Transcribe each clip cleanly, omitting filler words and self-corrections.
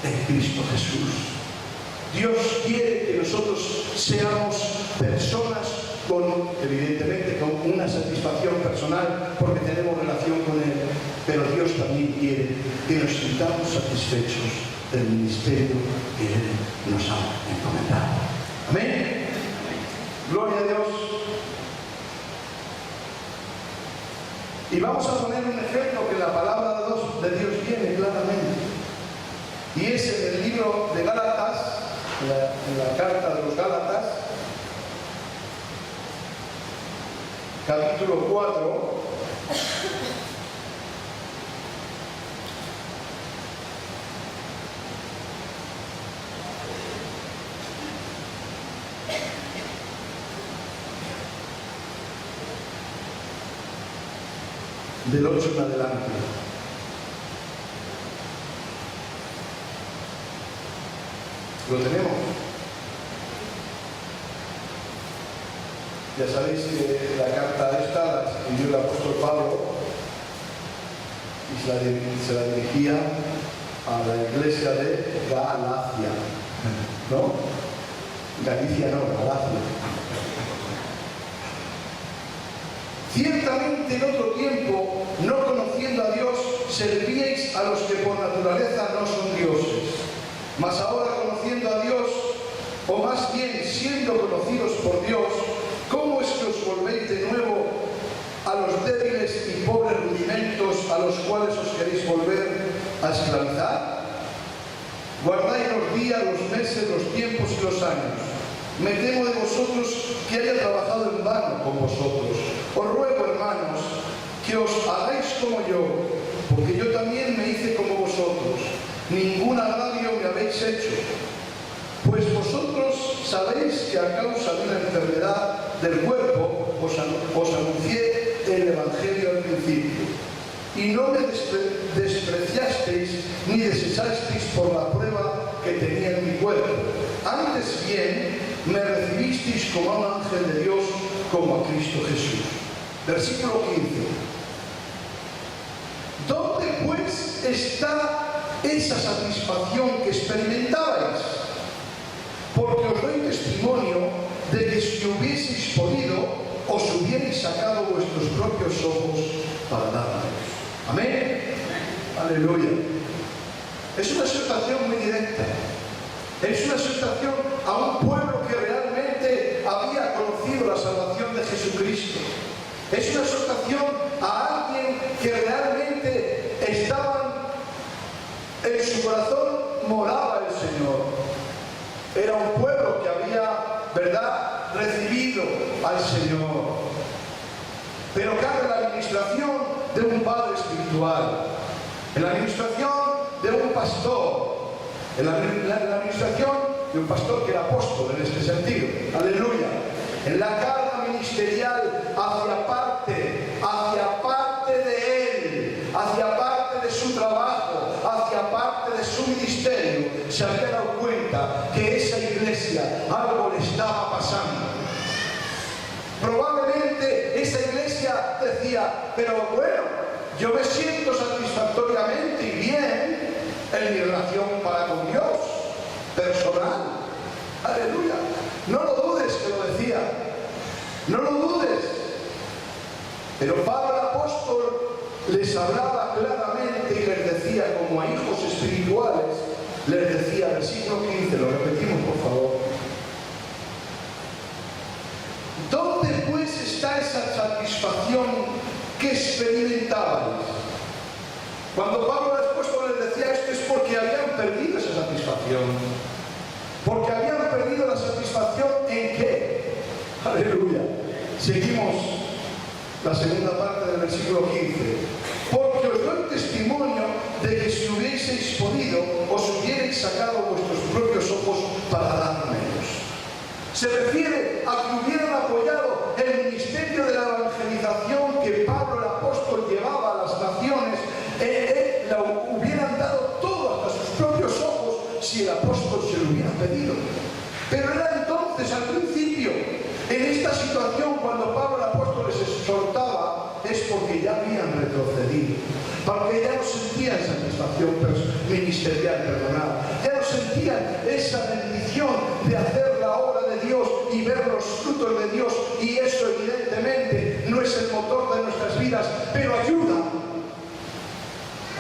en Cristo Jesús. Dios quiere que nosotros seamos personas evidentemente con una satisfacción personal porque tenemos relación con Él, pero Dios también quiere que nos sintamos satisfechos del ministerio que Él nos ha encomendado. Amén. Gloria a Dios. Y vamos a poner un ejemplo que la palabra de Dios viene claramente. Y es en el libro de Gálatas, en la carta de los Gálatas, capítulo 4, del 8 en adelante. ¿Lo tenemos? Ya sabéis que la carta esta la escribió el apóstol Pablo y se la dirigía a la iglesia de Galacia, ¿no? Galicia no, Galacia. Ciertamente en otro tiempo, no conociendo a Dios, servíais a los que por naturaleza no son dioses. Mas ahora conociendo a Dios, o más bien siendo conocidos por Dios, ¿cómo es que os volvéis de nuevo a los débiles y pobres rudimentos a los cuales os queréis volver a esclavizar? Guardáis los días, los meses, los tiempos y los años. Me temo de vosotros que haya trabajado en vano con vosotros. Os ruego, hermanos, que os hagáis como yo, porque yo también me hice como vosotros. Ningún agravio me habéis hecho. Pues vosotros sabéis que a causa de una enfermedad del cuerpo os anuncié el Evangelio al principio. Y no me despreciasteis ni desechasteis por la prueba que tenía en mi cuerpo. Antes bien, me recibisteis como a un ángel de Dios, como a Cristo Jesús. Versículo 15. ¿Dónde pues está esa satisfacción que experimentabais? Porque os doy testimonio de que si hubieseis podido, os hubierais sacado vuestros propios ojos para dar a Dios. Amén. Aleluya. Es una exhortación muy directa. Es una exhortación a un pueblo que realmente había conocido la salvación de Jesucristo. Es una exhortación a alguien que realmente en su corazón moraba el Señor. Era un pueblo que había, ¿verdad?, recibido al Señor. Pero cabe la administración de un padre espiritual, en la administración de un pastor, en la administración de un pastor que era apóstol en este sentido. Aleluya. En la carga ministerial hacia parte de él, hacia parte de su trabajo, hacia parte de su ministerio, se había dado cuenta que esa iglesia algo le estaba pasando. Probablemente esa iglesia decía, pero bueno, yo me siento satisfactoriamente y bien en mi relación para con Dios, personal. Aleluya. No lo dudes que lo decía. No lo dudes. Pero Pablo el apóstol les hablaba claramente y les decía, como a hijos espirituales, les decía, versículo 15, lo repetimos por favor. ¿Dónde pues está esa satisfacción que experimentabais? Cuando Pablo el apóstol les decía esto es porque habían perdido esa satisfacción. Porque habían perdido la satisfacción ¿en qué? Aleluya. Seguimos la segunda parte del versículo 15. Porque os doy testimonio de que si hubieseis podido, os hubierais sacado vuestros propios ojos para dármelos. Se refiere a que hubieran apoyado el ministerio de la evangelización que Pablo el apóstol llevaba a las naciones. Hubieran dado todo hasta sus propios ojos si el apóstol se lo hubiera pedido. Pero era entonces, al principio, en esta situación, cuando Pablo el apóstol les exhortaba, es porque ya habían retrocedido, porque ya no sentían satisfacción ministerial, sentían esa bendición de hacer la obra de Dios y ver los frutos de Dios, y eso evidentemente no es el motor de nuestras vidas, pero ayuda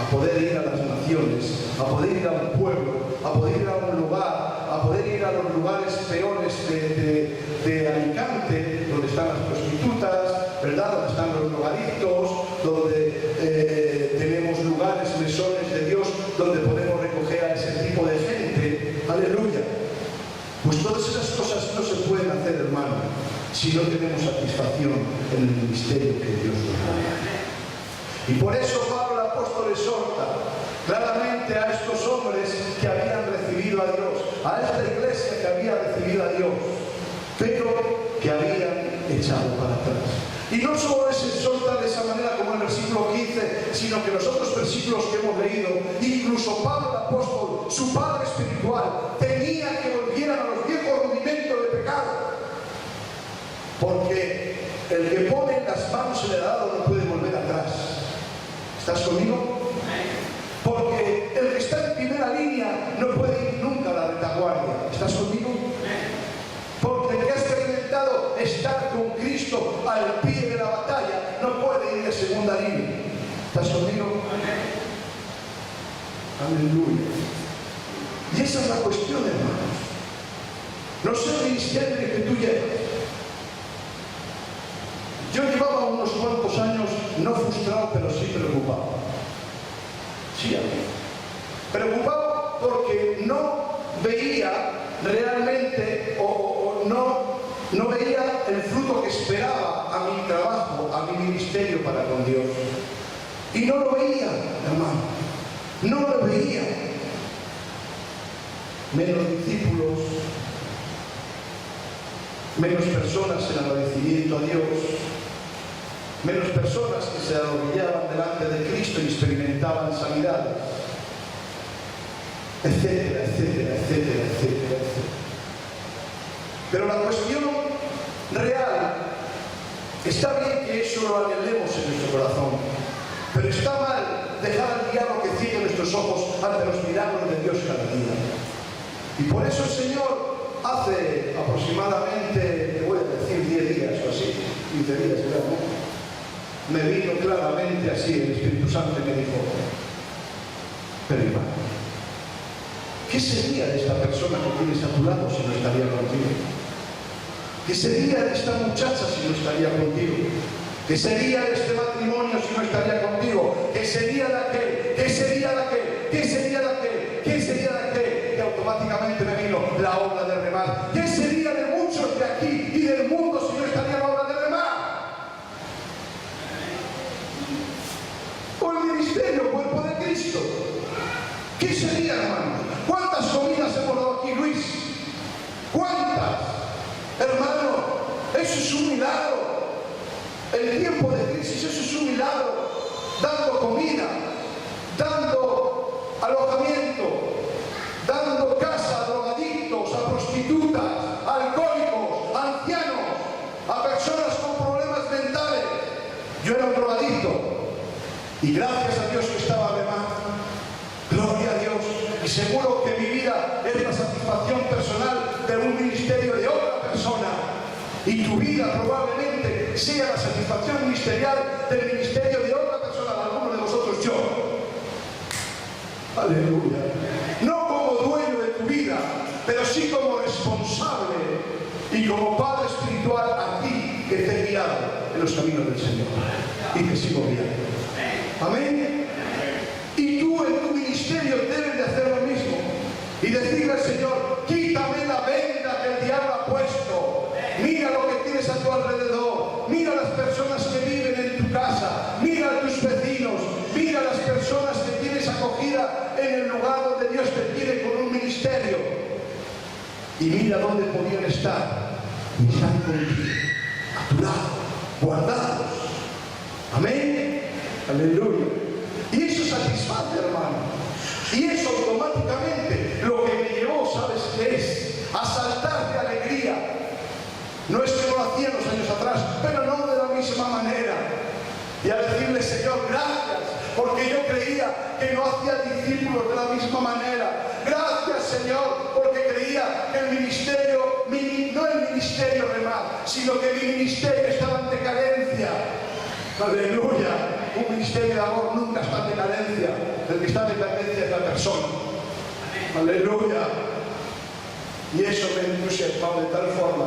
a poder ir a las naciones, a poder ir a un pueblo, a poder ir a un lugar, a poder ir a los lugares peores de Alicante, donde están las prostitutas, ¿verdad? Donde están los lugaritos, donde tenemos lugares, mesones de Dios, donde podemos recoger a ese tipo de gente. ¡Aleluya! Pues todas esas cosas no se pueden hacer, hermano, si no tenemos satisfacción en el ministerio que Dios nos da. Y por eso Pablo el apóstol exhorta claramente a estos hombres que habían recibido a Dios, a esta iglesia que había recibido a Dios, pero que habían echado para atrás. Y no solo les exhorta de esa manera como en el versículo 15, sino que los otros versículos que hemos leído, incluso Pablo el apóstol, su padre espiritual, tenía que volvieran a los viejos rudimentos de pecado. Porque el que pone las manos en el arado no puede volver atrás. ¿Estás conmigo? Porque el que está en primera línea no puede ir nunca a la retaguardia. ¿Estás conmigo? Porque el que ha experimentado estar con Cristo al pie de la batalla no puede ir de segunda línea. ¿Estás conmigo? Aleluya. Y esa es la cuestión, hermanos. No sé el ministerio que tú llevas. Yo llevaba unos cuantos años, no frustrado, pero sí preocupado. Sí, amigo. Preocupado porque no veía realmente o no veía el fruto que esperaba a mi trabajo, a mi ministerio para con Dios. Y no lo veía, hermano. No lo veía. Menos discípulos, menos personas en agradecimiento a Dios, menos personas que se arrodillaban delante de Cristo y experimentaban sanidades, etcétera, etcétera, etcétera, etcétera, etcétera. Pero la cuestión real, está bien que eso lo anhelemos en nuestro corazón, pero está mal dejar al diablo que ciegue nuestros ojos ante los milagros de Dios cada día. Y por eso el Señor hace aproximadamente, te voy a decir 10 días o así, 15 días, ¿no? Me vino claramente así, el Espíritu Santo me dijo, pero Iván, ¿qué sería de esta persona que tienes a tu lado si no estaría contigo? ¿Qué sería de esta muchacha si no estaría contigo? ¿Qué sería de este matrimonio si no estaría contigo? ¿Qué sería de aquel? ¿Qué sería de aquel? ¿Qué sería de aquel? ¿Qué sería de aquel? Y automáticamente me vino la obra de remar. ¿Qué sería de muchos de aquí y del mundo si no estaría la obra de remar? O el ministerio, cuerpo de Cristo. ¿Qué sería, hermano? ¿Cuántas comidas hemos dado aquí, Luis? ¿Cuántas? Hermano, eso es un milagro. El tiempo de crisis, eso es un milagro. Dando comida, dando alojamiento, dando casa a drogadictos, a prostitutas, a alcohólicos, a ancianos, a personas con problemas mentales. Yo era un drogadicto y gracias a Dios que estaba además. Gloria a Dios. Y seguro que mi vida es la satisfacción personal de un ministerio de otra persona. Y tu vida probablemente sea la satisfacción ministerial del ministerio de otra persona, de alguno de vosotros, yo. Aleluya. No como dueño de tu vida, pero sí como responsable y como padre espiritual a ti que te he guiado en los caminos del Señor y que sigo guiando. Amén. Y tú en tu ministerio debes de hacer lo mismo y decirle al Señor, quítame la venda que el diablo ha puesto. Mira lo que tienes a tu alrededor, mira las personas que viven en tu casa, mira a tus vecinos, mira a las personas que tienes acogida en el lugar donde Dios te tiene con un ministerio, y mira dónde podían estar, y están contigo, a tu lado, guardados. Amén. Aleluya. Y eso satisface, hermano, y eso automáticamente lo que me llevó, ¿sabes qué es? A saltar de alegría. No es que no lo hacía los años atrás, pero no de la misma manera. Y a decirle, Señor, gracias, porque yo creía que no hacía discípulos de la misma manera. Gracias, Señor porque creía que el ministerio, no el ministerio remal, sino que mi ministerio estaba en decadencia. Aleluya. Un ministerio de amor nunca está en decadencia. El que está en decadencia es la persona. Aleluya. Y eso me entusiasmó de tal forma